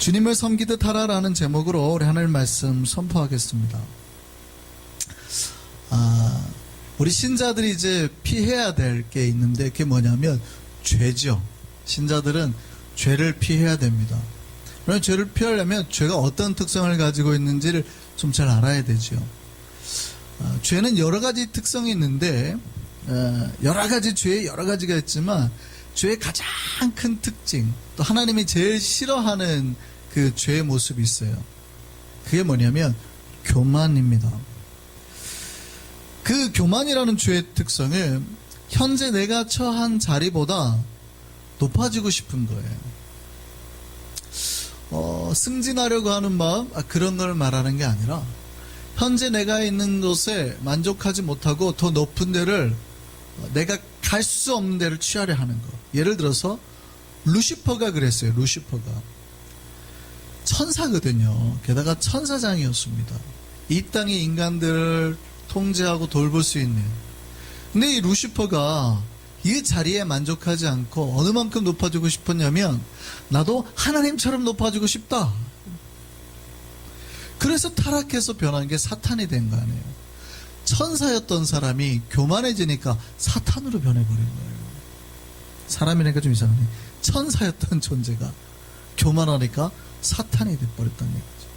주님을 섬기듯 하라라는 제목으로 우리 하나님 말씀 선포하겠습니다. 우리 신자들이 이제 피해야 될 게 있는데 그게 뭐냐면 죄죠. 신자들은 죄를 피해야 됩니다. 그러면 죄를 피하려면 죄가 어떤 특성을 가지고 있는지를 좀 잘 알아야 되죠. 죄는 여러 가지 특성이 있는데 여러 가지 죄에 여러 가지가 있지만 죄의 가장 큰 특징, 또 하나님이 제일 싫어하는 그 죄의 모습이 있어요. 그게 뭐냐면 교만입니다. 그 교만이라는 죄의 특성은 현재 내가 처한 자리보다 높아지고 싶은 거예요. 승진하려고 하는 마음, 그런 걸 말하는 게 아니라 현재 내가 있는 곳에 만족하지 못하고 더 높은 데를 내가 갈 수 없는 데를 취하려 하는 거. 예를 들어서 루시퍼가 그랬어요. 루시퍼가 천사거든요. 게다가 천사장이었습니다. 이 땅의 인간들을 통제하고 돌볼 수 있는. 근데 이 루시퍼가 이 자리에 만족하지 않고 어느 만큼 높아지고 싶었냐면 나도 하나님처럼 높아지고 싶다. 그래서 타락해서 변한 게 사탄이 된 거 아니에요. 천사였던 사람이 교만해지니까 사탄으로 변해버린 거예요. 사람이니까 좀 이상하네. 천사였던 존재가 교만하니까 사탄이 돼버렸다는 얘기죠.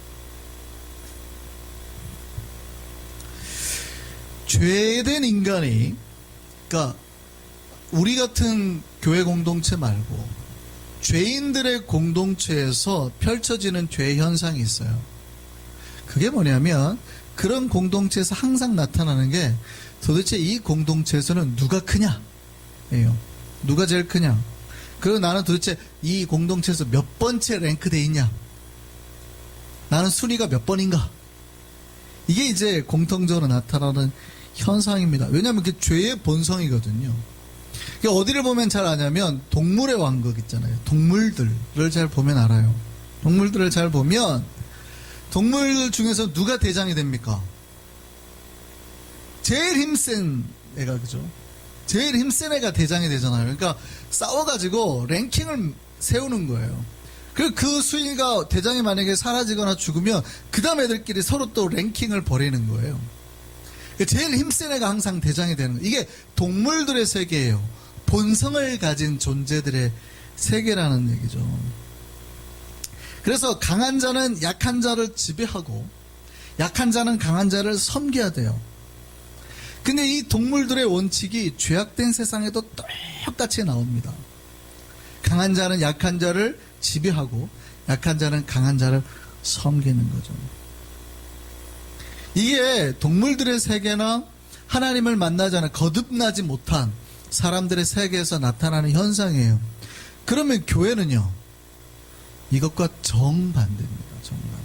죄된 인간이, 그러니까 우리 같은 교회 공동체 말고 죄인들의 공동체에서 펼쳐지는 죄 현상이 있어요. 그게 뭐냐면 그런 공동체에서 항상 나타나는 게 도대체 이 공동체에서는 누가 크냐? 예요. 누가 제일 크냐? 그리고 나는 도대체 이 공동체에서 몇 번째 랭크돼 있냐? 나는 순위가 몇 번인가? 이게 이제 공통적으로 나타나는 현상입니다. 왜냐하면 그게 죄의 본성이거든요. 어디를 보면 잘 아냐면 동물의 왕국 있잖아요. 동물들을 잘 보면 알아요. 동물들을 잘 보면 동물 중에서 누가 대장이 됩니까? 제일 힘센 애가, 그죠? 제일 힘센 애가 대장이 되잖아요. 그러니까 싸워가지고 랭킹을 세우는 거예요. 그 수위가 대장이 만약에 사라지거나 죽으면 그 다음 애들끼리 서로 또 랭킹을 벌이는 거예요. 제일 힘센 애가 항상 대장이 되는 거예요. 이게 동물들의 세계예요. 본성을 가진 존재들의 세계라는 얘기죠. 그래서 강한 자는 약한 자를 지배하고 약한 자는 강한 자를 섬겨야 돼요. 근데 이 동물들의 원칙이 죄악된 세상에도 똑같이 나옵니다. 강한 자는 약한 자를 지배하고 약한 자는 강한 자를 섬기는 거죠. 이게 동물들의 세계나 하나님을 만나지 않아 거듭나지 못한 사람들의 세계에서 나타나는 현상이에요. 그러면 교회는요, 이것과 정반대입니다. 정반대.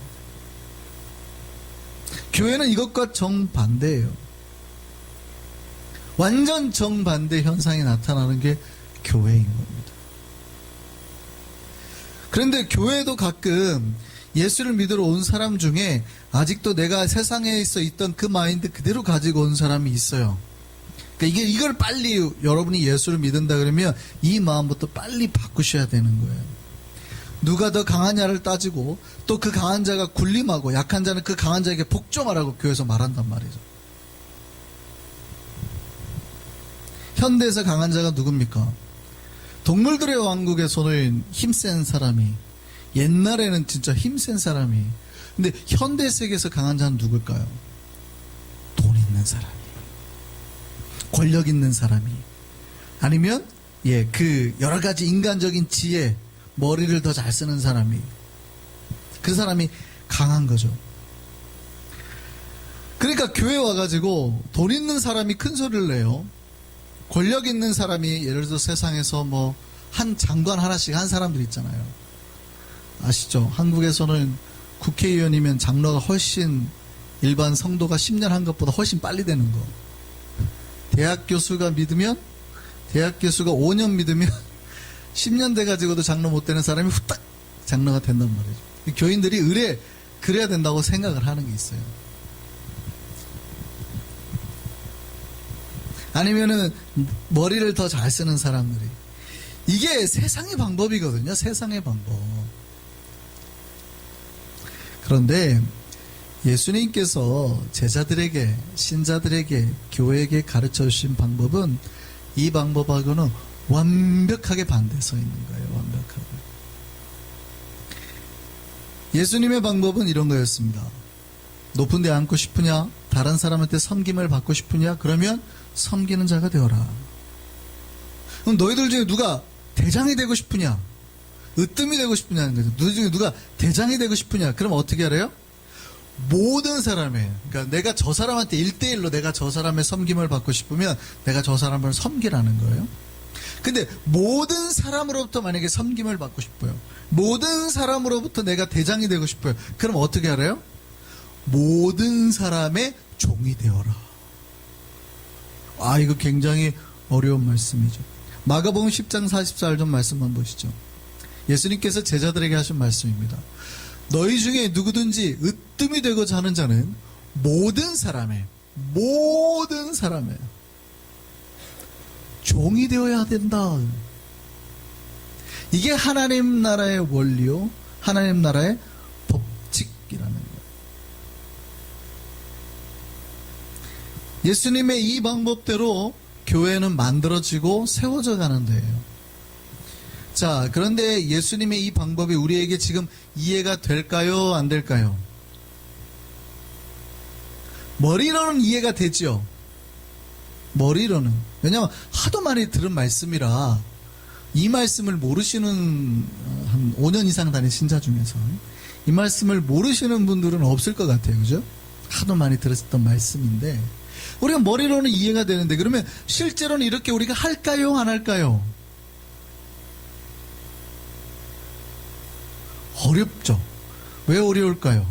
교회는 이것과 정반대예요. 완전 정반대 현상이 나타나는 게 교회인 겁니다. 그런데 교회도 가끔 예수를 믿으러 온 사람 중에 아직도 내가 세상에 있던 그 마인드 그대로 가지고 온 사람이 있어요. 그러니까 이걸 빨리 여러분이 예수를 믿는다 그러면 이 마음부터 빨리 바꾸셔야 되는 거예요. 누가 더 강하냐를 따지고 또 그 강한 자가 군림하고 약한 자는 그 강한 자에게 복종하라고 교회에서 말한단 말이죠. 현대에서 강한 자가 누굽니까? 동물들의 왕국에서는 힘센 사람이, 옛날에는 진짜 힘센 사람이, 근데 현대 세계에서 강한 자는 누굴까요? 돈 있는 사람이, 권력 있는 사람이, 아니면 그 여러 가지 인간적인 지혜, 머리를 더 잘 쓰는 사람이, 그 사람이 강한 거죠. 그러니까 교회 와가지고 돈 있는 사람이 큰 소리를 내요. 권력 있는 사람이, 예를 들어 세상에서 뭐 한 장관 하나씩 한 사람들 있잖아요. 아시죠? 한국에서는 국회의원이면 장로가 훨씬 일반 성도가 10년 한 것보다 훨씬 빨리 되는 거. 대학 교수가 5년 믿으면 10년 돼가지고도 장로 못 되는 사람이 후딱 장로가 된단 말이죠. 교인들이 그래야 된다고 생각을 하는 게 있어요. 아니면은 머리를 더 잘 쓰는 사람들이. 이게 세상의 방법이거든요. 세상의 방법. 그런데 예수님께서 제자들에게, 신자들에게, 교회에게 가르쳐 주신 방법은 이 방법하고는 완벽하게 반대서 있는 거예요. 완벽하게. 예수님의 방법은 이런 거였습니다. 높은 데 앉고 싶으냐? 다른 사람한테 섬김을 받고 싶으냐? 그러면 섬기는 자가 되어라. 그럼 너희들 중에 누가 대장이 되고 싶으냐? 으뜸이 되고 싶으냐는 거죠. 너희 중에 누가 대장이 되고 싶으냐? 그럼 어떻게 하래요? 모든 사람의, 그러니까 내가 저 사람한테 1대1로 내가 저 사람의 섬김을 받고 싶으면 내가 저 사람을 섬기라는 거예요. 근데 모든 사람으로부터 만약에 섬김을 받고 싶어요. 모든 사람으로부터 내가 대장이 되고 싶어요. 그럼 어떻게 하래요? 모든 사람의 종이 되어라. 아, 이거 굉장히 어려운 말씀이죠. 마가복음 10장 44절 말씀만 보시죠. 예수님께서 제자들에게 하신 말씀입니다. 너희 중에 누구든지 으뜸이 되고자 하는 자는 모든 사람의 종이 되어야 된다. 이게 하나님 나라의 원리요, 하나님 나라의 법칙이라는 거예요. 예수님의 이 방법대로 교회는 만들어지고 세워져 가는 데예요. 자, 그런데 예수님의 이 방법이 우리에게 지금 이해가 될까요? 안 될까요? 머리로는 이해가 되죠. 머리로는. 왜냐하면 하도 많이 들은 말씀이라 이 말씀을 모르시는 한 5년 이상 다닌 신자 중에서 이 말씀을 모르시는 분들은 없을 것 같아요. 그죠? 하도 많이 들었던 말씀인데 우리가 머리로는 이해가 되는데 그러면 실제로는 이렇게 우리가 할까요? 안 할까요? 어렵죠. 왜 어려울까요?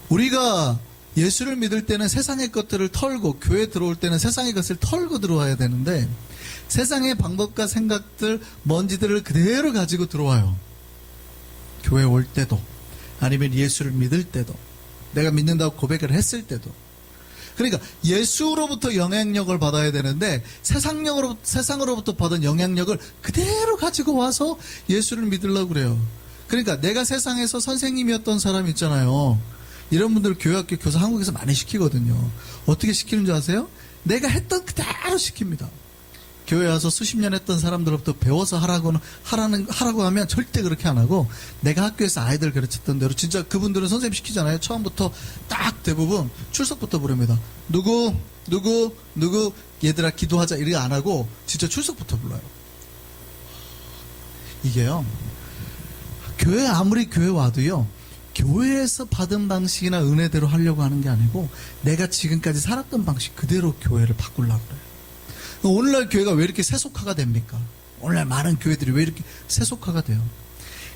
우리가 예수를 믿을 때는 세상의 것들을 털고 교회에 들어올 때는 세상의 것을 털고 들어와야 되는데 세상의 방법과 생각들, 먼지들을 그대로 가지고 들어와요. 교회 올 때도 아니면 예수를 믿을 때도 내가 믿는다고 고백을 했을 때도 그러니까 예수로부터 영향력을 받아야 되는데 세상으로부터 받은 영향력을 그대로 가지고 와서 예수를 믿으려고 그래요. 그러니까 내가 세상에서 선생님이었던 사람 있잖아요. 이런 분들 교회학교 교사 한국에서 많이 시키거든요. 어떻게 시키는 줄 아세요? 내가 했던 그대로 시킵니다. 교회 와서 수십 년 했던 사람들로부터 배워서 하라고 하면 절대 그렇게 안 하고 내가 학교에서 아이들 가르쳤던 대로 진짜 그분들은 선생님 시키잖아요. 처음부터 딱 대부분 출석부터 부릅니다. 누구 얘들아 기도하자 이렇게 안 하고 진짜 출석부터 불러요. 이게요. 교회 아무리 교회 와도요. 교회에서 받은 방식이나 은혜대로 하려고 하는 게 아니고 내가 지금까지 살았던 방식 그대로 교회를 바꾸려고 그래요. 오늘날 교회가 왜 이렇게 세속화가 됩니까? 오늘날 많은 교회들이 왜 이렇게 세속화가 돼요?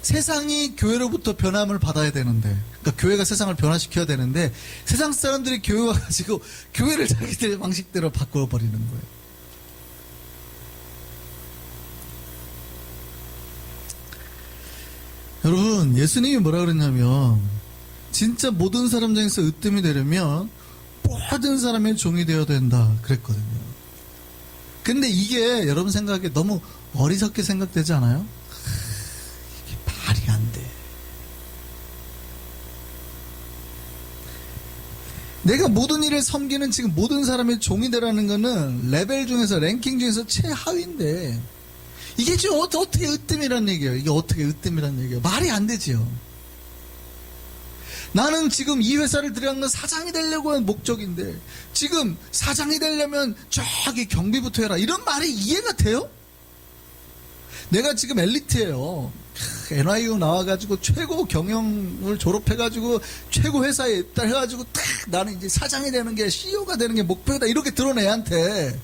세상이 교회로부터 변함을 받아야 되는데 그러니까 교회가 세상을 변화시켜야 되는데 세상 사람들이 교회 와가지고 교회를 자기들의 방식대로 바꿔버리는 거예요. 여러분 예수님이 뭐라 그랬냐면 진짜 모든 사람 중에서 으뜸이 되려면 모든 사람의 종이 되어야 된다 그랬거든요. 근데 이게 여러분 생각에 너무 어리석게 생각되지 않아요? 이게 말이 안 돼. 내가 모든 일을 섬기는 지금 모든 사람의 종이 되라는 거는 레벨 중에서 랭킹 중에서 최하위인데 이게 지금 어떻게 으뜸이란 얘기예요? 이게 어떻게 으뜸이란 얘기예요? 말이 안 되지요. 나는 지금 이 회사를 들어간 건 사장이 되려고 한 목적인데 지금 사장이 되려면 저기 경비부터 해라 이런 말이 이해가 돼요? 내가 지금 엘리트예요. NYU 나와가지고 최고 경영을 졸업해가지고 최고 회사에 있다 해가지고 딱 나는 이제 사장이 되는 게 CEO가 되는 게 목표다 이렇게 들어온 애한테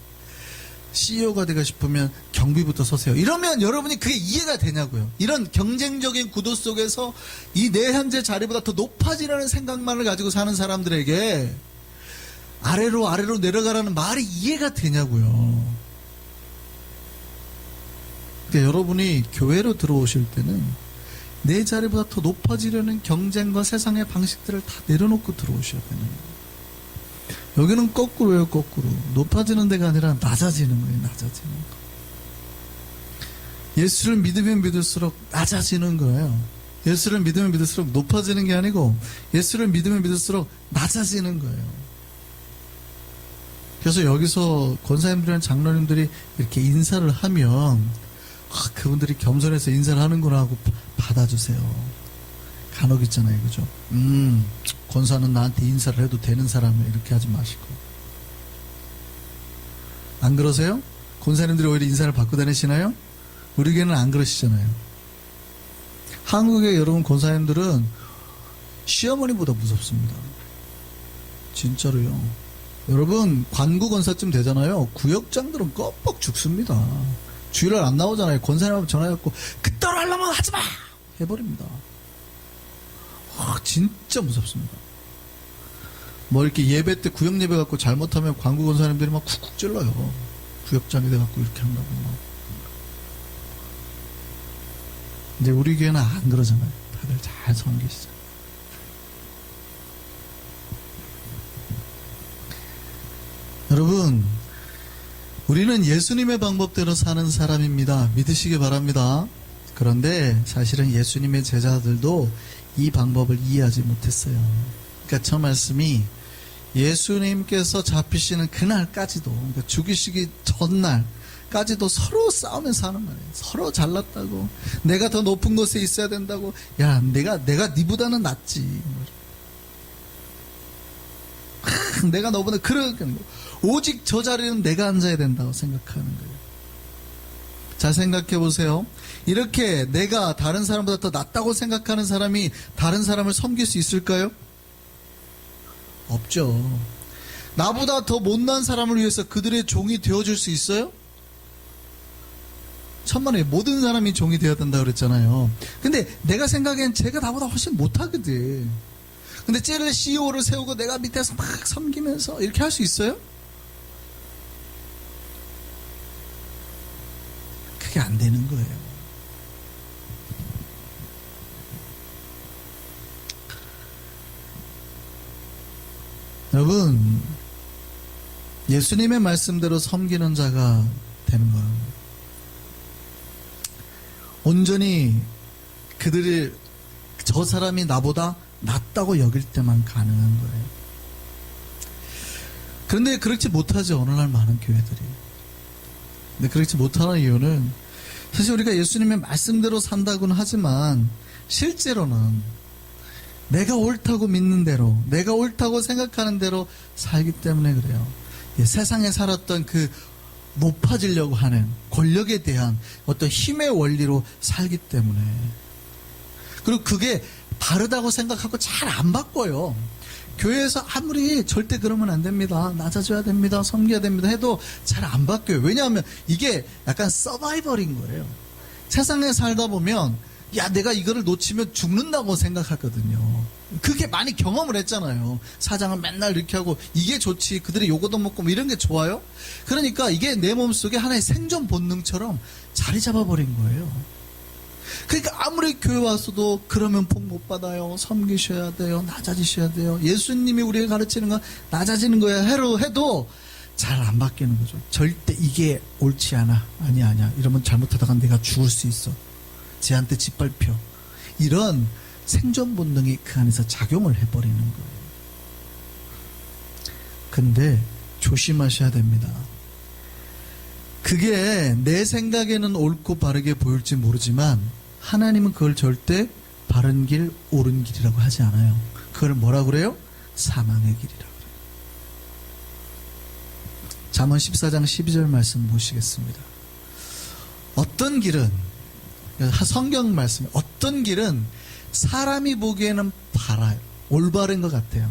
CEO가 되고 싶으면 경비부터 서세요. 이러면 여러분이 그게 이해가 되냐고요. 이런 경쟁적인 구도 속에서 이 내 현재 자리보다 더 높아지라는 생각만을 가지고 사는 사람들에게 아래로 내려가라는 말이 이해가 되냐고요. 그러니까 여러분이 교회로 들어오실 때는 내 자리보다 더 높아지려는 경쟁과 세상의 방식들을 다 내려놓고 들어오셔야 되는 거예요. 여기는 거꾸로예요, 거꾸로. 높아지는 데가 아니라 낮아지는 거예요, 낮아지는 거. 예수를 믿으면 믿을수록 낮아지는 거예요. 예수를 믿으면 믿을수록 높아지는 게 아니고 예수를 믿으면 믿을수록 낮아지는 거예요. 그래서 여기서 권사님들이나 장로님들이 이렇게 인사를 하면 그분들이 겸손해서 인사를 하는구나 하고 받아주세요. 간혹 있잖아요, 그죠? 권사는 나한테 인사를 해도 되는 사람이야, 이렇게 하지 마시고. 안 그러세요? 권사님들이 오히려 인사를 받고 다니시나요? 우리 교회는 안 그러시잖아요. 한국의 여러분 권사님들은 시어머니보다 무섭습니다. 진짜로요. 여러분 관구 권사쯤 되잖아요. 구역장들은 껌뻑 죽습니다. 주일날 안 나오잖아요. 권사님한테 전화해갖고 그따로 하려면 하지마 해버립니다. 진짜 무섭습니다. 뭐 이렇게 예배 때 구역 예배 갖고 잘못하면 관구 권사님들이 막 쿡쿡 찔러요. 구역장이 돼갖고 이렇게 한다고 막. 근데 우리 교회는 안 그러잖아요. 다들 잘 섬기시죠. 여러분, 우리는 예수님의 방법대로 사는 사람입니다. 믿으시기 바랍니다. 그런데 사실은 예수님의 제자들도 이 방법을 이해하지 못했어요. 그러니까 저 말씀이 예수님께서 잡히시는 그날까지도, 그러니까 죽이시기 전날까지도 서로 싸우면서 하는 말이에요. 서로 잘났다고, 내가 더 높은 곳에 있어야 된다고, 야, 내가 니보다는 낫지. 내가 너보다 그렇게 오직 저 자리는 내가 앉아야 된다고 생각하는 거예요. 잘 생각해 보세요. 이렇게 내가 다른 사람보다 더 낫다고 생각하는 사람이 다른 사람을 섬길 수 있을까요? 없죠. 나보다 더 못난 사람을 위해서 그들의 종이 되어줄 수 있어요? 천만에 모든 사람이 종이 되어야 된다고 그랬잖아요. 근데 내가 생각엔 쟤가 나보다 훨씬 못하거든. 근데 쟤를 CEO를 세우고 내가 밑에서 막 섬기면서 이렇게 할 수 있어요? 그게 안 되는 거예요. 여러분, 예수님의 말씀대로 섬기는 자가 되는 거예요. 온전히 그들을, 저 사람이 나보다 낫다고 여길 때만 가능한 거예요. 그런데 그렇지 못하죠, 오늘날 많은 교회들이. 근데 그렇지 못하는 이유는 사실 우리가 예수님의 말씀대로 산다고는 하지만 실제로는 내가 옳다고 믿는 대로, 내가 옳다고 생각하는 대로 살기 때문에 그래요. 세상에 살았던 그 높아지려고 하는 권력에 대한 어떤 힘의 원리로 살기 때문에, 그리고 그게 바르다고 생각하고 잘 안 바꿔요. 교회에서 아무리 절대 그러면 안 됩니다, 낮아져야 됩니다, 섬겨야 됩니다 해도 잘 안 바뀌어요. 왜냐하면 이게 약간 서바이벌인 거예요. 세상에 살다 보면 야, 내가 이거를 놓치면 죽는다고 생각하거든요. 그게 많이 경험을 했잖아요. 사장은 맨날 이렇게 하고 이게 좋지, 그들이 요거도 먹고 뭐 이런 게 좋아요. 그러니까 이게 내 몸속에 하나의 생존 본능처럼 자리 잡아버린 거예요. 그러니까 아무리 교회 와서도 그러면 복 못 받아요, 섬기셔야 돼요, 낮아지셔야 돼요, 예수님이 우리에게 가르치는 건 낮아지는 거야 해도 잘 안 바뀌는 거죠. 절대 이게 옳지 않아, 아니야 이러면 잘못하다가 내가 죽을 수 있어, 쟤한테 짓밟혀, 이런 생존 본능이 그 안에서 작용을 해버리는 거예요. 근데 조심하셔야 됩니다. 그게 내 생각에는 옳고 바르게 보일지 모르지만 하나님은 그걸 절대 바른 길, 옳은 길이라고 하지 않아요. 그걸 뭐라고 그래요? 사망의 길이라고 그래요. 잠언 14장 12절 말씀 보시겠습니다. 어떤 길은, 성경 말씀, 어떤 길은 사람이 보기에는 바라요, 올바른 것 같아요.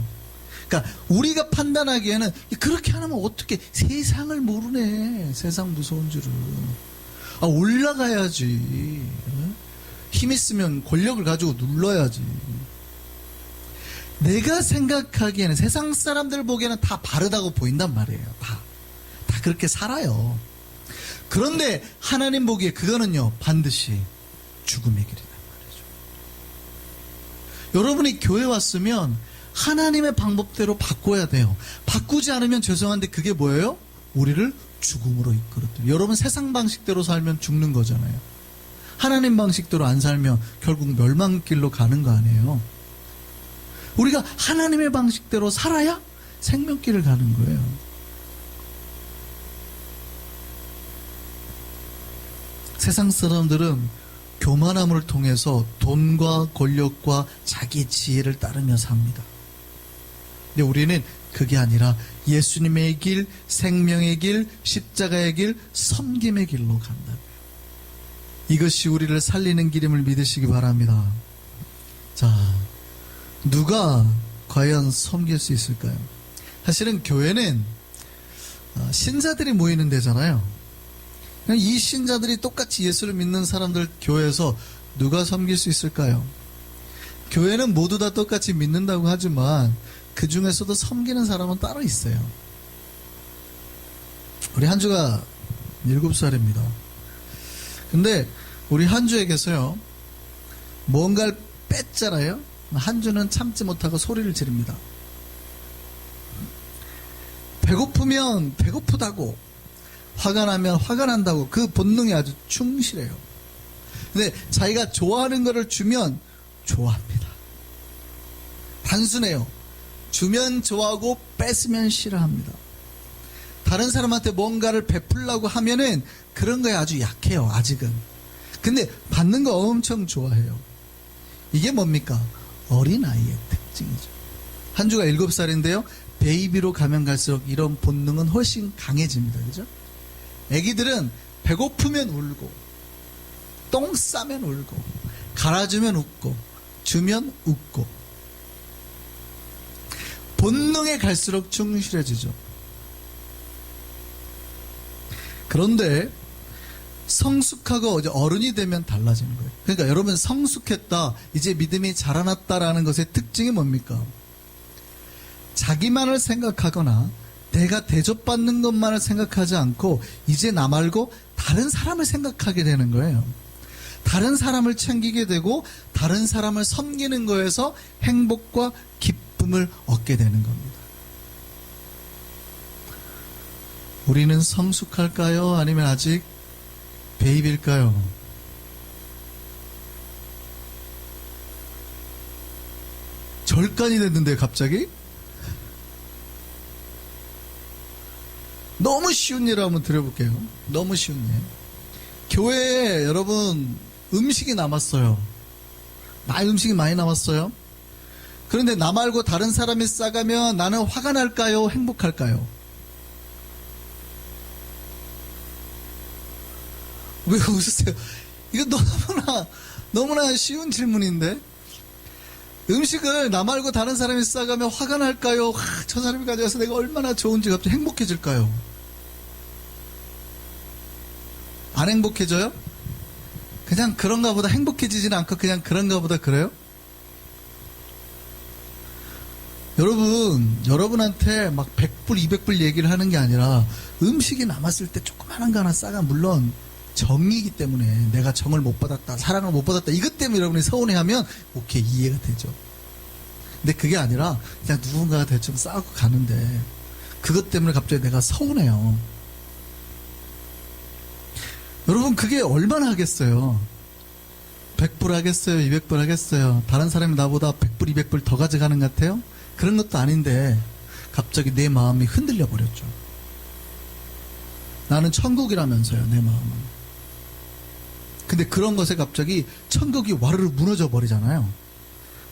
그러니까 우리가 판단하기에는 그렇게 하면 어떻게, 세상을 모르네, 세상 무서운 줄을. 올라가야지, 힘 있으면 권력을 가지고 눌러야지. 내가 생각하기에는, 세상 사람들 보기에는 다 바르다고 보인단 말이에요. 다 그렇게 살아요. 그런데 하나님 보기에 그거는요, 반드시 죽음의 길이란 말이죠. 여러분이 교회 왔으면 하나님의 방법대로 바꿔야 돼요. 바꾸지 않으면 죄송한데 그게 뭐예요? 우리를 죽음으로 이끌어요. 여러분 세상 방식대로 살면 죽는 거잖아요. 하나님 방식대로 안 살면 결국 멸망길로 가는 거 아니에요. 우리가 하나님의 방식대로 살아야 생명길을 가는 거예요. 세상 사람들은 교만함을 통해서 돈과 권력과 자기 지혜를 따르며 삽니다. 근데 우리는 그게 아니라 예수님의 길, 생명의 길, 십자가의 길, 섬김의 길로 간다. 이것이 우리를 살리는 길임을 믿으시기 바랍니다. 자, 누가 과연 섬길 수 있을까요? 사실은 교회는 신자들이 모이는 데잖아요. 이 신자들이 똑같이 예수를 믿는 사람들 교회에서 누가 섬길 수 있을까요? 교회는 모두 다 똑같이 믿는다고 하지만 그 중에서도 섬기는 사람은 따로 있어요. 우리 한주가 7살입니다. 근데 우리 한주에게서요, 뭔가를 뺐잖아요. 한주는 참지 못하고 소리를 지릅니다. 배고프면 배고프다고, 화가 나면 화가 난다고, 그 본능이 아주 충실해요. 근데 자기가 좋아하는 거를 주면 좋아합니다. 단순해요. 주면 좋아하고 뺏으면 싫어합니다. 다른 사람한테 뭔가를 베풀려고 하면은 그런 거에 아주 약해요, 아직은. 근데 받는 거 엄청 좋아해요. 이게 뭡니까? 어린아이의 특징이죠. 한주가 7살인데요 베이비로 가면 갈수록 이런 본능은 훨씬 강해집니다. 그죠? 애기들은 배고프면 울고, 똥 싸면 울고, 갈아주면 웃고, 주면 웃고, 본능에 갈수록 충실해지죠. 그런데 성숙하고 이제 어른이 되면 달라지는 거예요. 그러니까 여러분, 성숙했다, 이제 믿음이 자라났다라는 것의 특징이 뭡니까? 자기만을 생각하거나 내가 대접받는 것만을 생각하지 않고 이제 나 말고 다른 사람을 생각하게 되는 거예요. 다른 사람을 챙기게 되고 다른 사람을 섬기는 거에서 행복과 기쁨을 얻게 되는 겁니다. 우리는 성숙할까요? 아니면 아직 베이비일까요? 절간이 됐는데 갑자기? 너무 쉬운 일 한번 드려볼게요. 너무 쉬운 일. 교회에 여러분 음식이 남았어요. 음식이 많이 남았어요. 그런데 나 말고 다른 사람이 싸가면 나는 화가 날까요? 행복할까요? 왜 웃으세요? 이거 너무나 쉬운 질문인데. 음식을 나 말고 다른 사람이 싸가면 화가 날까요? 저 사람이 가져가서 내가 얼마나 좋은지 갑자기 행복해질까요? 안 행복해져요? 그냥 그런가 보다 행복해지지는 않고 그냥 그런가 보다 그래요? 여러분한테 막 100불, 200불 얘기를 하는 게 아니라 음식이 남았을 때 조그마한 거 하나 싸가, 물론 정이기 때문에 내가 정을 못 받았다, 사랑을 못 받았다, 이것 때문에 여러분이 서운해하면 오케이, 이해가 되죠. 근데 그게 아니라 그냥 누군가가 대충 싸우고 가는데 그것 때문에 갑자기 내가 서운해요. 여러분, 그게 얼마나 하겠어요? 100불 하겠어요? 200불 하겠어요? 다른 사람이 나보다 100불, 200불 더 가져가는 것 같아요? 그런 것도 아닌데 갑자기 내 마음이 흔들려 버렸죠. 나는 천국이라면서요, 내 마음은. 근데 그런 것에 갑자기 천국이 와르르 무너져 버리잖아요.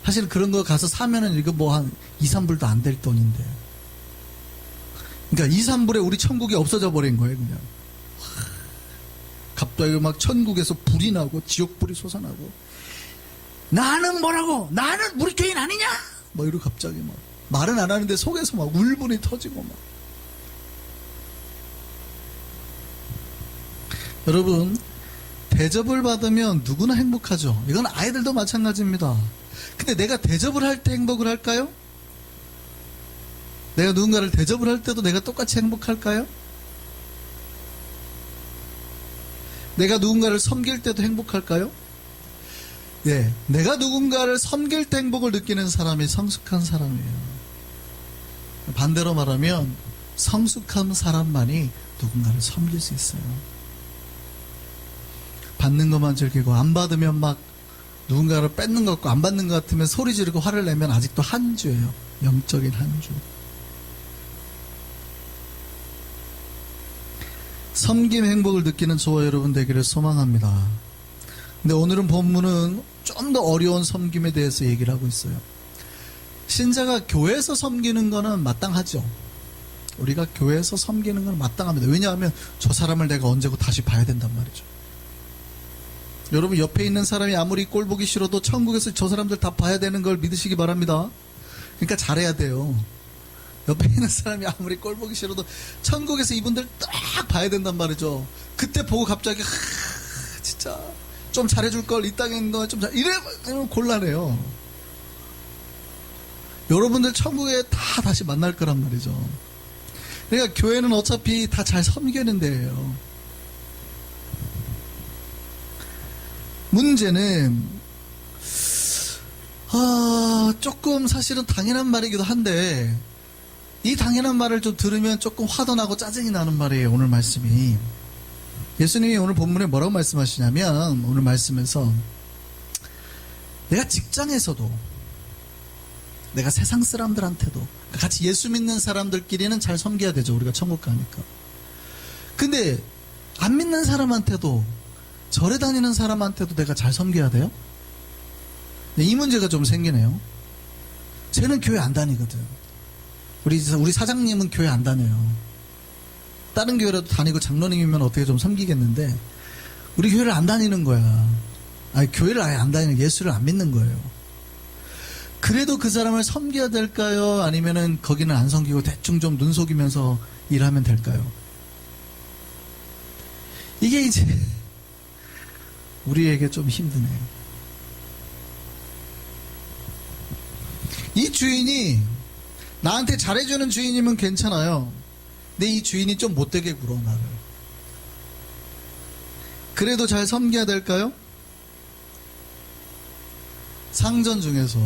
사실 그런 거 가서 사면은 이거 뭐 한 2, 3불도 안 될 돈인데. 그러니까 2, 3불에 우리 천국이 없어져 버린 거예요, 그냥. 갑자기 막 천국에서 불이 나고 지옥불이 솟아나고, 나는 뭐라고? 나는 우리 교인 아니냐? 뭐 이러고 갑자기 막 말은 안 하는데 속에서 막 울분이 터지고 막. 여러분, 대접을 받으면 누구나 행복하죠. 이건 아이들도 마찬가지입니다. 근데 내가 대접을 할 때 행복을 할까요? 내가 누군가를 대접을 할 때도 내가 똑같이 행복할까요? 내가 누군가를 섬길 때도 행복할까요? 네, 내가 누군가를 섬길 때 행복을 느끼는 사람이 성숙한 사람이에요. 반대로 말하면 성숙한 사람만이 누군가를 섬길 수 있어요. 받는 것만 즐기고 안 받으면 막 누군가를 뺏는 것 같고 안 받는 것 같으면 소리 지르고 화를 내면 아직도 한주예요. 영적인 한주. 섬김의 행복을 느끼는 저와 여러분 되기를 소망합니다. 근데 오늘은 본문은 좀 더 어려운 섬김에 대해서 얘기를 하고 있어요. 신자가 교회에서 섬기는 거는 마땅하죠. 우리가 교회에서 섬기는 건 마땅합니다. 왜냐하면 저 사람을 내가 언제고 다시 봐야 된단 말이죠. 여러분 옆에 있는 사람이 아무리 꼴 보기 싫어도 천국에서 저 사람들 다 봐야 되는 걸 믿으시기 바랍니다. 그러니까 잘해야 돼요. 옆에 있는 사람이 아무리 꼴 보기 싫어도 천국에서 이분들 딱 봐야 된단 말이죠. 그때 보고 갑자기 진짜 좀 잘해줄 걸, 이 땅에 있는 거 좀 이러면 곤란해요. 여러분들 천국에 다 다시 만날 거란 말이죠. 그러니까 교회는 어차피 다 잘 섬기는 데예요. 문제는 조금 사실은 당연한 말이기도 한데 이 당연한 말을 좀 들으면 조금 화도 나고 짜증이 나는 말이에요. 오늘 말씀이. 예수님이 오늘 본문에 뭐라고 말씀하시냐면 오늘 말씀에서 내가 직장에서도 내가 세상 사람들한테도 같이 예수 믿는 사람들끼리는 잘 섬겨야 되죠. 우리가 천국 가니까. 근데 안 믿는 사람한테도 절에 다니는 사람한테도 내가 잘 섬겨야 돼요? 이 문제가 좀 생기네요. 쟤는 교회 안 다니거든. 우리 사장님은 교회 안 다녀요. 다른 교회라도 다니고 장로님이면 어떻게 좀 섬기겠는데 우리 교회를 안 다니는 거야. 아니, 교회를 아예 안 다니는, 예수를 안 믿는 거예요. 그래도 그 사람을 섬겨야 될까요? 아니면은 거기는 안 섬기고 대충 좀 눈 속이면서 일하면 될까요? 이게 이제 우리에게 좀 힘드네요. 이 주인이 나한테 잘해주는 주인이면 괜찮아요. 근데 이 주인이 좀 못되게 굴어 나를. 그래도 잘 섬겨야 될까요? 상전 중에서,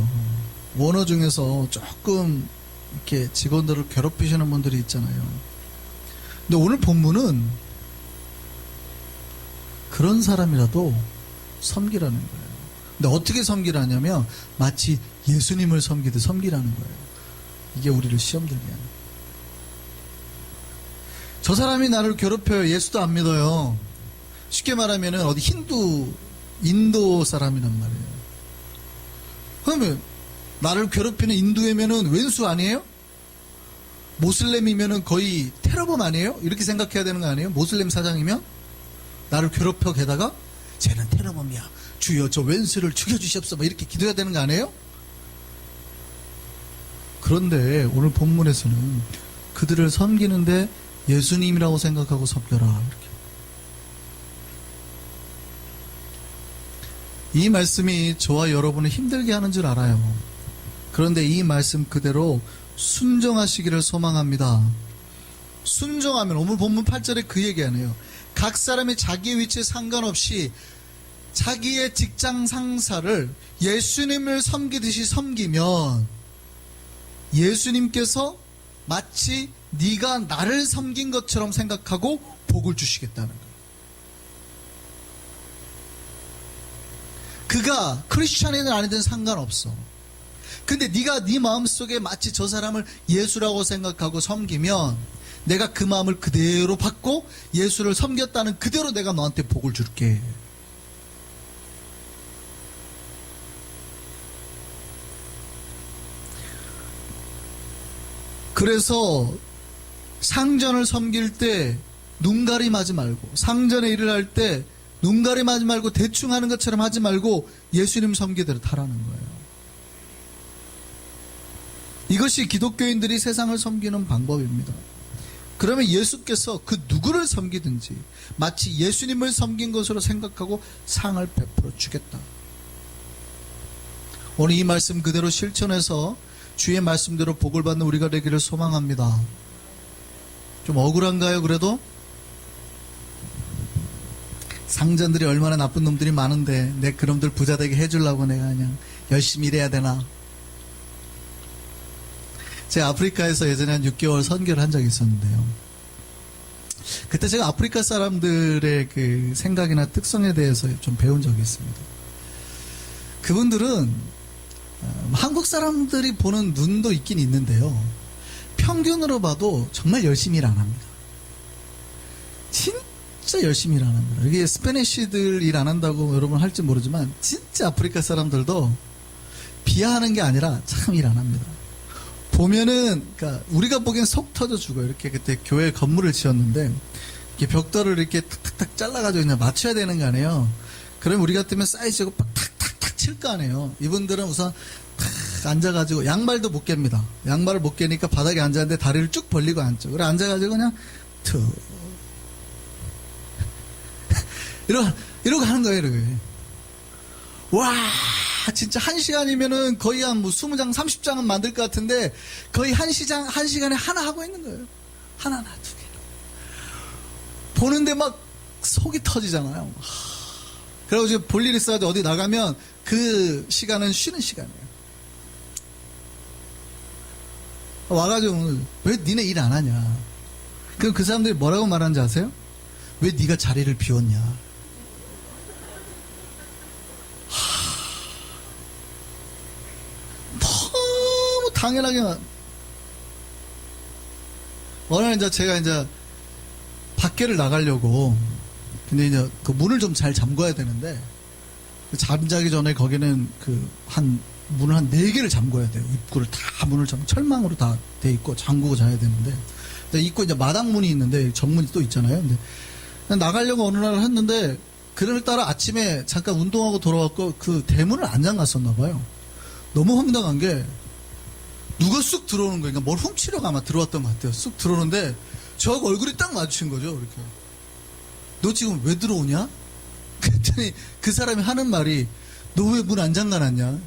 원어 중에서 조금 이렇게 직원들을 괴롭히시는 분들이 있잖아요. 근데 오늘 본문은 그런 사람이라도 섬기라는 거예요. 근데 어떻게 섬기라냐면 마치 예수님을 섬기듯 섬기라는 거예요. 이게 우리를 시험 들게 하는. 저 사람이 나를 괴롭혀요. 예수도 안 믿어요. 쉽게 말하면 어디 인도 사람이란 말이에요. 그러면 나를 괴롭히는 인도이면은 왼수 아니에요? 모슬렘이면은 거의 테러범 아니에요? 이렇게 생각해야 되는 거 아니에요? 모슬렘 사장이면? 나를 괴롭혀 게다가 쟤는 테러범이야. 주여 저 왼수를 죽여주시옵소서. 뭐 이렇게 기도해야 되는 거 아니에요? 그런데 오늘 본문에서는 그들을 섬기는데 예수님이라고 생각하고 섬겨라. 이렇게. 이 말씀이 저와 여러분을 힘들게 하는 줄 알아요. 그런데 이 말씀 그대로 순종하시기를 소망합니다. 순종하면 오늘 본문 8절에 그 얘기하네요. 각 사람이 자기의 위치에 상관없이 자기의 직장 상사를 예수님을 섬기듯이 섬기면 예수님께서 마치 네가 나를 섬긴 것처럼 생각하고 복을 주시겠다는 거예요. 그가 크리스찬이든 아니든 상관없어. 근데 네가 네 마음속에 마치 저 사람을 예수라고 생각하고 섬기면 내가 그 마음을 그대로 받고 예수를 섬겼다는 그대로 내가 너한테 복을 줄게. 그래서 상전을 섬길 때 눈가림하지 말고, 상전의 일을 할 때 눈가림하지 말고 대충 하는 것처럼 하지 말고 예수님 섬기대로 하라는 거예요. 이것이 기독교인들이 세상을 섬기는 방법입니다. 그러면 예수께서 그 누구를 섬기든지 마치 예수님을 섬긴 것으로 생각하고 상을 베풀어 주겠다. 오늘 이 말씀 그대로 실천해서 주의 말씀대로 복을 받는 우리가 되기를 소망합니다. 좀 억울한가요? 그래도? 상전들이 얼마나 나쁜 놈들이 많은데 내 그놈들 부자 되게 해주려고 내가 그냥 열심히 일해야 되나? 제가 아프리카에서 예전에 한 6개월 선교를 한 적이 있었는데요. 그때 제가 아프리카 사람들의 그 생각이나 특성에 대해서 좀 배운 적이 있습니다. 그분들은 한국 사람들이 보는 눈도 있긴 있는데요. 평균으로 봐도 정말 열심히 일 안 합니다. 진짜 열심히 일 안 합니다. 이게 스페니쉬들 일 안 한다고 여러분 할지 모르지만 진짜 아프리카 사람들도 비하하는 게 아니라 참 일 안 합니다. 보면은 그러니까 우리가 보기엔 속 터져 죽어요. 이렇게 그때 교회 건물을 지었는데 이렇게 벽돌을 이렇게 탁탁탁 잘라가지고 그냥 맞춰야 되는 거 아니에요. 그럼 우리 같으면 사이즈고 탁탁탁탁 칠 거 아니에요. 이분들은 우선 탁 앉아가지고 양말도 못 깹니다. 양말을 못 깨니까 바닥에 앉았는데 다리를 쭉 벌리고 앉죠. 그래 앉아가지고 그냥 툭 이러고 하는 거예요. 이러고. 와 진짜 1시간이면은 거의 한 뭐 20장 30장은 만들 것 같은데 거의 1시간에 하나 하고 있는 거예요. 하나나 두 개. 보는데 막 속이 터지잖아요. 그리고 이제 볼 일 있어가지고 어디 나가면 그 시간은 쉬는 시간이에요. 와가지고 오늘 왜 니네 일 안 하냐. 그럼 그 사람들이 뭐라고 말하는지 아세요? 왜 니가 자리를 비웠냐. 너무 당연하게 어느 날 이제 제가 이제 밖에를 나가려고 근데 이제 그 문을 좀 잘 잠궈야 되는데 잠자기 전에 거기는 문을 한 4개를 잠궈야 돼요. 입구를 다 문을 철망으로 다 돼 있고 잠그고 자야 되는데 입구 이제 마당문이 있는데 정문이 또 있잖아요. 근데 나가려고 어느 날 했는데 그날따라 아침에 잠깐 운동하고 돌아왔고 그 대문을 안 잠갔었나 봐요. 너무 황당한 게 누가 쑥 들어오는 거예요. 그러니까 뭘 훔치려고 아마 들어왔던 것 같아요. 쑥 들어오는데 저하고 얼굴이 딱 마주친 거죠. 이렇게. 너 지금 왜 들어오냐? 그랬더니 그 사람이 하는 말이 너 왜 문 안 잠가놨냐?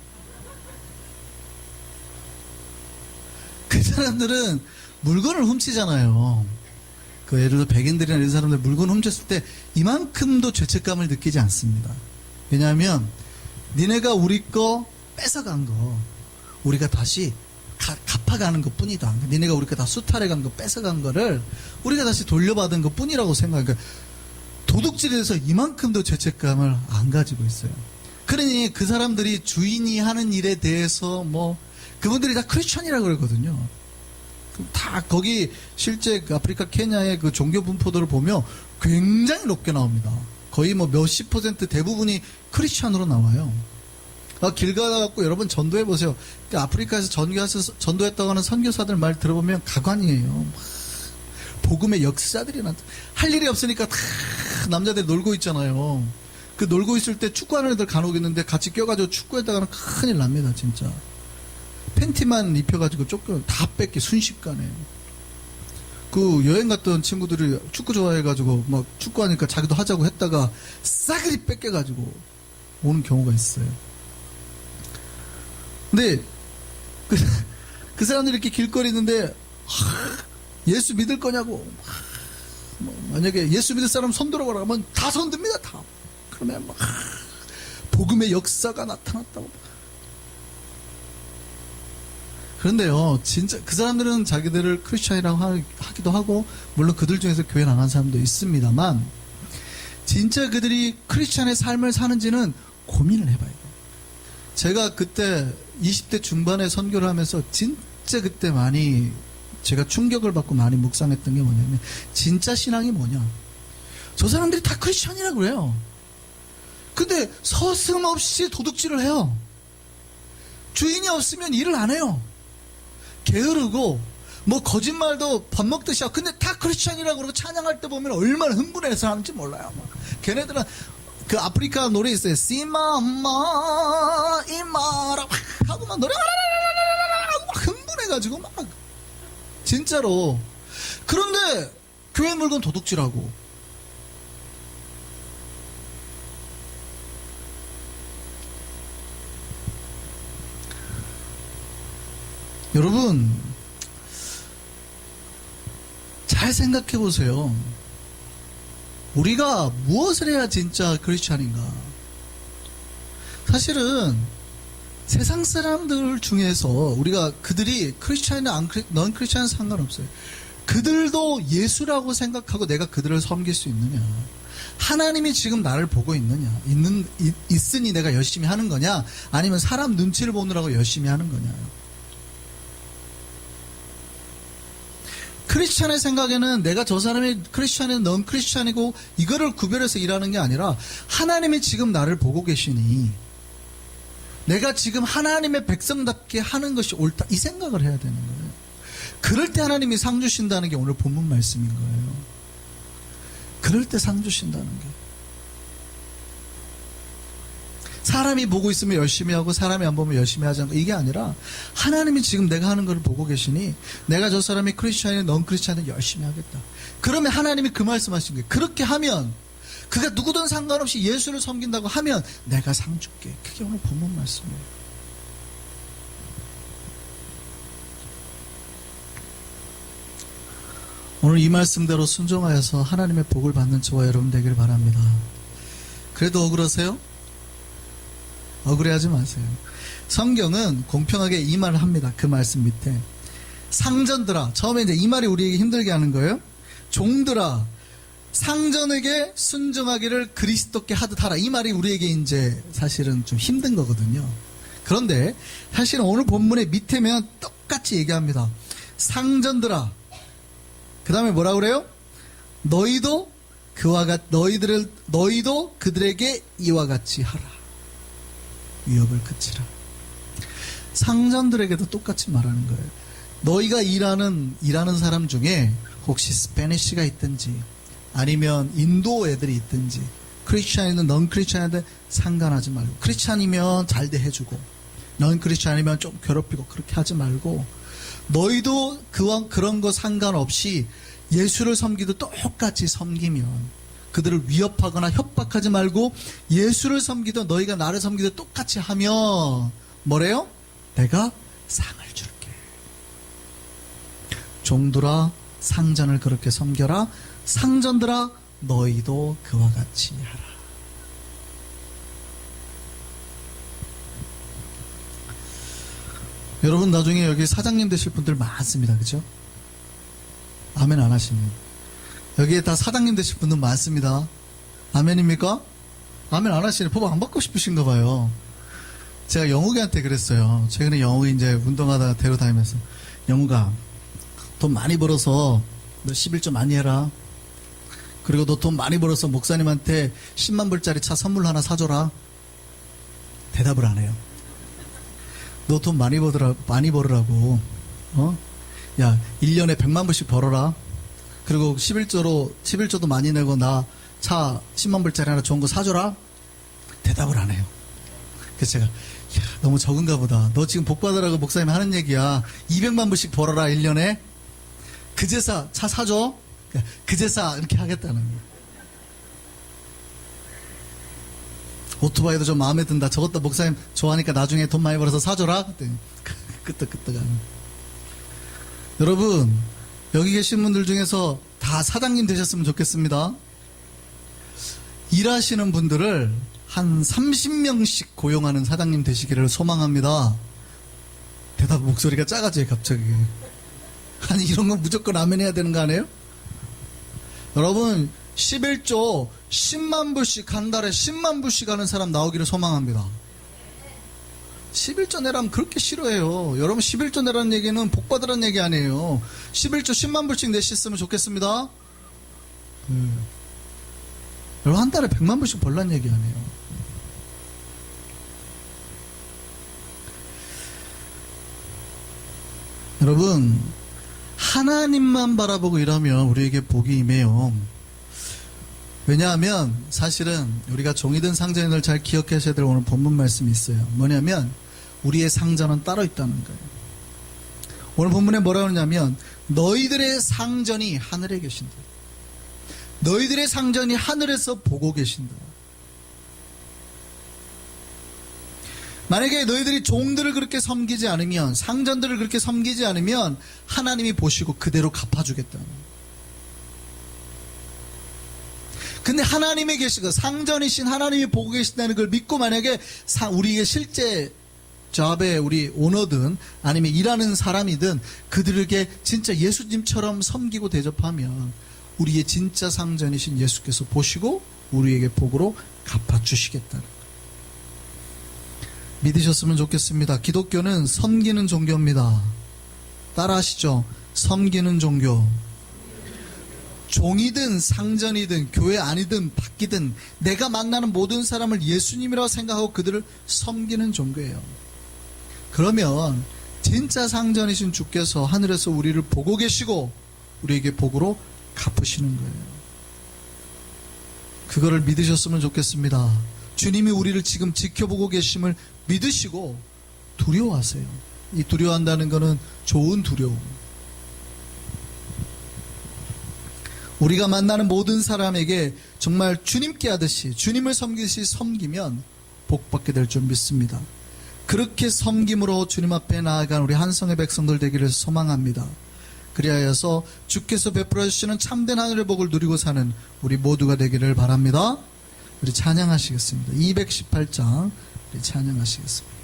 그 사람들은 물건을 훔치잖아요. 그 예를 들어 백인들이나 이런 사람들 물건 훔쳤을 때 이만큼도 죄책감을 느끼지 않습니다. 왜냐하면 니네가 우리 거 뺏어간 거 우리가 다시 갚아가는 것 뿐이다. 니네가 우리 거 다 수탈해간 거 뺏어간 거를 우리가 다시 돌려받은 것 뿐이라고 생각해요. 그러니까 도둑질에 대해서 이만큼도 죄책감을 안 가지고 있어요. 그러니 그 사람들이 주인이 하는 일에 대해서 그분들이 다 크리스천이라고 그러거든요. 다 거기 실제 그 아프리카 케냐의 그 종교 분포도를 보면 굉장히 높게 나옵니다. 거의 몇십 % 대부분이 크리스천으로 나와요. 길 가갖고 여러분 전도해 보세요. 아프리카에서 전도했다고 하는 선교사들 말 들어보면 가관이에요. 복음의 역사들이 할 일이 없으니까 다 남자들 놀고 있잖아요. 그 놀고 있을 때 축구하는 애들 간혹 있는데 같이 껴가지고 축구했다가는 큰일 납니다, 진짜. 팬티만 입혀가지고 다 뺏기 순식간에. 그 여행 갔던 친구들이 축구 좋아해가지고 막 축구하니까 자기도 하자고 했다가 싸그리 뺏겨가지고 오는 경우가 있어요. 근데 그 사람들이 이렇게 길거리 있는데 예수 믿을 거냐고 만약에 예수 믿을 사람 손 들어보라 하면 다 손듭니다. 다. 그러면 복음의 역사가 나타났다고. 그런데요, 진짜 그 사람들은 자기들을 크리스천이라고 하기도 하고 물론 그들 중에서 교회 나간 사람도 있습니다만 진짜 그들이 크리스천의 삶을 사는지는 고민을 해봐야 돼요. 제가 그때 20대 중반에 선교를 하면서 진짜 그때 많이 제가 충격을 받고 많이 묵상했던 게 뭐냐면 진짜 신앙이 뭐냐. 저 사람들이 다 크리스천이라고 그래요. 근데 서슴없이 도둑질을 해요. 주인이 없으면 일을 안 해요. 게으르고 거짓말도 밥 먹듯이 하고 근데 다 크리스천이라고 그러고 찬양할 때 보면 얼마나 흥분해서 하는지 몰라요. 걔네들은 그 아프리카 노래 있어요. 시마마 이마라 하고 막 노래 하고 막 흥분해가지고 막 진짜로. 그런데 교회 물건 도둑질하고 여러분 잘 생각해 보세요. 우리가 무엇을 해야 진짜 크리스찬인가? 사실은 세상 사람들 중에서 우리가 그들이 크리스찬이나 넌 크리스찬은 상관없어요. 그들도 예수라고 생각하고 내가 그들을 섬길 수 있느냐? 하나님이 지금 나를 보고 있느냐? 있으니 내가 열심히 하는 거냐? 아니면 사람 눈치를 보느라고 열심히 하는 거냐? 크리스찬의 생각에는 내가 저 사람이 크리스찬이고 넌 크리스찬이고 이거를 구별해서 일하는 게 아니라 하나님이 지금 나를 보고 계시니 내가 지금 하나님의 백성답게 하는 것이 옳다 이 생각을 해야 되는 거예요. 그럴 때 하나님이 상 주신다는 게 오늘 본문 말씀인 거예요. 그럴 때 상 주신다는 게. 사람이 보고 있으면 열심히 하고 사람이 안 보면 열심히 하지 않고 이게 아니라 하나님이 지금 내가 하는 걸 보고 계시니 내가 저 사람이 크리스찬이 넌 크리스찬이 열심히 하겠다. 그러면 하나님이 그 말씀하신 거예요. 그렇게 하면 그가 누구든 상관없이 예수를 섬긴다고 하면 내가 상 줄게. 그게 오늘 본문 말씀이에요. 오늘 이 말씀대로 순종하여서 하나님의 복을 받는 저와 여러분 되길 바랍니다. 그래도 억울하세요? 억울해하지 마세요. 성경은 공평하게 이 말을 합니다. 그 말씀 밑에 상전들아, 처음에 이제 이 말이 우리에게 힘들게 하는 거예요. 종들아, 상전에게 순종하기를 그리스도께 하듯 하라. 이 말이 우리에게 이제 사실은 좀 힘든 거거든요. 그런데 사실은 오늘 본문의 밑에면 똑같이 얘기합니다. 상전들아, 그 다음에 뭐라 그래요? 너희도 너희도 그들에게 이와 같이 하라. 위협을 그치라. 상전들에게도 똑같이 말하는 거예요. 너희가 일하는 사람 중에 혹시 스페니쉬가 있든지 아니면 인도 애들이 있든지 크리스찬이든 넌 크리스찬이든 상관하지 말고, 크리스찬이면 잘 대해주고 넌 크리스찬이면 좀 괴롭히고 그렇게 하지 말고 너희도 그런 거 상관없이 예수를 섬기듯 똑같이 섬기면, 그들을 위협하거나 협박하지 말고 예수를 섬기듯 너희가 나를 섬기듯 똑같이 하면 뭐래요? 내가 상을 줄게. 종들아, 상전을 그렇게 섬겨라. 상전들아, 너희도 그와 같이 하라. 여러분, 나중에 여기 사장님 되실 분들 많습니다. 그죠? 아멘 안 하십니다. 여기에 다 사장님 되실 분들 많습니다. 아멘입니까? 아멘 안 하시네. 법 안 받고 싶으신가 봐요. 제가 영욱이한테 그랬어요. 최근에 영욱이 이제 운동하다가 데려다니면서, 영욱아, 돈 많이 벌어서 너 11조 많이 해라. 그리고 너 돈 많이 벌어서 목사님한테 10만 불짜리 차 선물 하나 사줘라. 대답을 안 해요. 너 돈 많이 벌으라고, 야, 1년에 100만 불씩 벌어라. 그리고 11조도 많이 내고 나 차 10만 불짜리 하나 좋은 거 사줘라. 대답을 안 해요. 그래서 제가, 야, 너무 적은가 보다. 너 지금 복 받으라고 목사님 하는 얘기야. 200만 불씩 벌어라, 1년에. 그제사 차 사줘. 그제사 이렇게 하겠다는 거예요. 오토바이도 좀 마음에 든다. 저것도 목사님 좋아하니까 나중에 돈 많이 벌어서 사줘라. 그때 끄떡끄떡하는. 여러분, 여기 계신 분들 중에서 다 사장님 되셨으면 좋겠습니다. 일하시는 분들을 한 30명씩 고용하는 사장님 되시기를 소망합니다. 대답 목소리가 작아져요, 갑자기. 아니, 이런 건 무조건 아멘 해야 되는 거 아니에요? 여러분, 11조 10만 불씩 한 달에 10만 불씩 하는 사람 나오기를 소망합니다. 11조 내라면 그렇게 싫어해요. 여러분, 11조 내라는 얘기는 복 받으라는 얘기 아니에요. 11조 10만 불씩 내셨으면 좋겠습니다. 여러분, 한 달에 100만 불씩 벌라는 얘기 아니에요. 여러분, 하나님만 바라보고 일하면 우리에게 복이 임해요. 왜냐하면 사실은 우리가 종이든 상전을 잘 기억하셔야 될 오늘 본문 말씀이 있어요. 뭐냐면 우리의 상전은 따로 있다는 거예요. 오늘 본문에 뭐라고 하냐면 너희들의 상전이 하늘에 계신다. 너희들의 상전이 하늘에서 보고 계신다. 만약에 너희들이 종들을 그렇게 섬기지 않으면, 상전들을 그렇게 섬기지 않으면 하나님이 보시고 그대로 갚아주겠다는 거예요. 근데 하나님이 계시고 상전이신 하나님이 보고 계신다는 걸 믿고 만약에 우리의 실제 잡의 우리 오너든 아니면 일하는 사람이든 그들에게 진짜 예수님처럼 섬기고 대접하면 우리의 진짜 상전이신 예수께서 보시고 우리에게 복으로 갚아주시겠다는 거예요. 믿으셨으면 좋겠습니다. 기독교는 섬기는 종교입니다. 따라하시죠. 섬기는 종교. 종이든 상전이든 교회 아니든 바뀌든 내가 만나는 모든 사람을 예수님이라고 생각하고 그들을 섬기는 종교예요. 그러면 진짜 상전이신 주께서 하늘에서 우리를 보고 계시고 우리에게 복으로 갚으시는 거예요. 그거를 믿으셨으면 좋겠습니다. 주님이 우리를 지금 지켜보고 계심을 믿으시고 두려워하세요. 이 두려워한다는 것은 좋은 두려움. 우리가 만나는 모든 사람에게 정말 주님께 하듯이 주님을 섬기듯이 섬기면 복받게 될 줄 믿습니다. 그렇게 섬김으로 주님 앞에 나아간 우리 한성의 백성들 되기를 소망합니다. 그리하여서 주께서 베풀어 주시는 참된 하늘의 복을 누리고 사는 우리 모두가 되기를 바랍니다. 우리 찬양하시겠습니다. 218장 우리 찬양하시겠습니다.